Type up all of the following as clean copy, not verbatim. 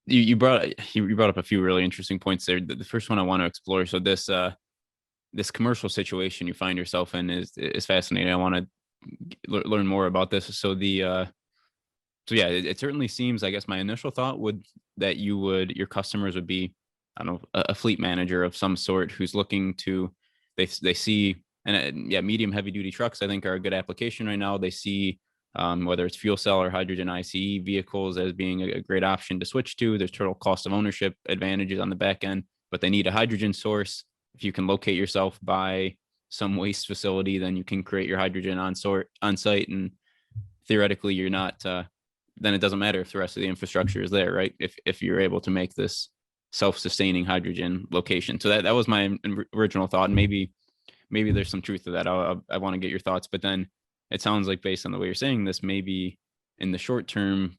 you brought up a few really interesting points there. The first one I want to explore. So this commercial situation you find yourself in is fascinating. I want to learn more about this. So yeah, it certainly seems. I guess my initial thought would that your customers would be, I don't know, a fleet manager of some sort who's looking to, they see, and yeah, medium heavy duty trucks I think are a good application right now. They see whether it's fuel cell or hydrogen ICE vehicles as being a great option to switch to. There's total cost of ownership advantages on the back end, but they need a hydrogen source. If you can locate yourself by some waste facility, then you can create your hydrogen on site, and theoretically you're not. Then it doesn't matter if the rest of the infrastructure is there, right? If you're able to make this self-sustaining hydrogen location. So that was my original thought. And maybe there's some truth to that. I want to get your thoughts, but then it sounds like based on the way you're saying this, maybe in the short term,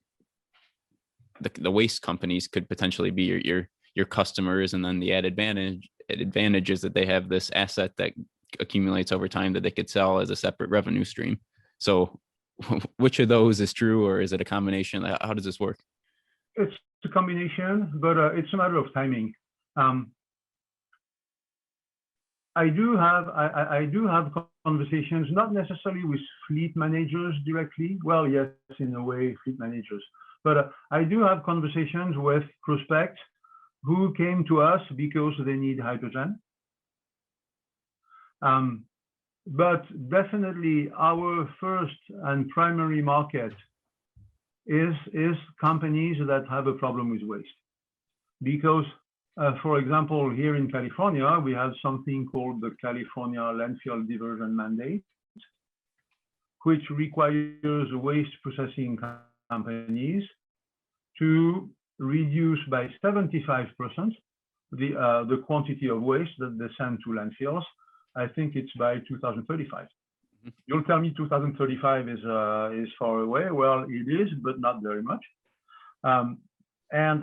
the waste companies could potentially be your customers, and then the added advantage is that they have this asset that accumulates over time that they could sell as a separate revenue stream. So which of those is true, or is it a combination? How does this work? It's a combination, but it's a matter of timing. I do have conversations, not necessarily with fleet managers directly. Well, yes, in a way, fleet managers. But I do have conversations with prospects who came to us because they need hydrogen. But definitely our first and primary market is companies that have a problem with waste. Because, for example, here in California, we have something called the California Landfill Diversion Mandate, which requires waste processing companies to reduce by 75% the quantity of waste that they send to landfills. I think it's by 2035. You'll tell me 2035 is far away. Well, it is, but not very much. And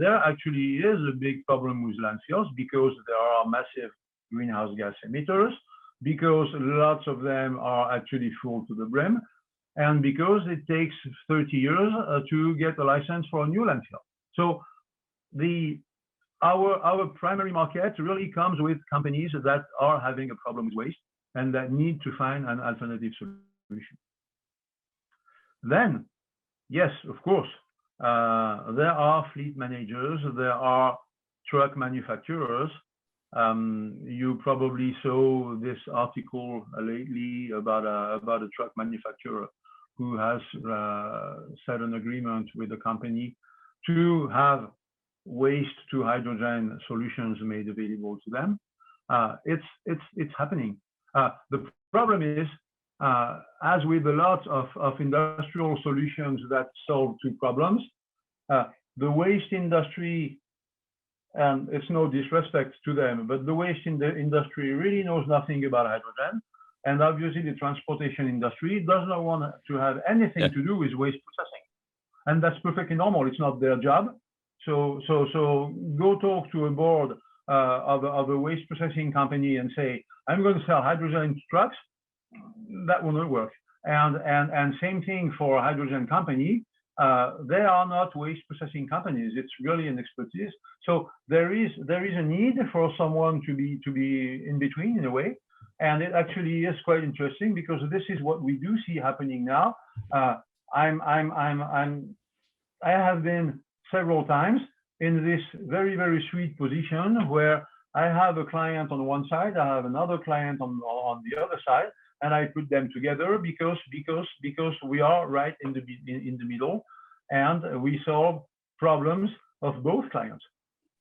there actually is a big problem with landfills because there are massive greenhouse gas emitters, because lots of them are actually full to the brim, and because it takes 30 years to get a license for a new landfill. So our primary market really comes with companies that are having a problem with waste and that need to find an alternative solution. Then, yes, of course, there are fleet managers, there are truck manufacturers. You probably saw this article lately about a truck manufacturer who has set an agreement with a company to have waste to hydrogen solutions made available to them. It's happening. The problem is, as with a lot of industrial solutions that solve two problems, the waste industry, and it's no disrespect to them, but the waste in the industry really knows nothing about hydrogen. And obviously the transportation industry does not want to have anything to do with waste processing. And that's perfectly normal. It's not their job. So go talk to a board of a waste processing company and say, I'm going to sell hydrogen to trucks. That will not work. And same thing for a hydrogen company. They are not waste processing companies. It's really an expertise. So there is a need for someone to be in between in a way. And it actually is quite interesting because this is what we do see happening now. I have been several times in this very, very sweet position where I have a client on one side, I have another client on the other side, and I put them together because we are right in the middle, and we solve problems of both clients.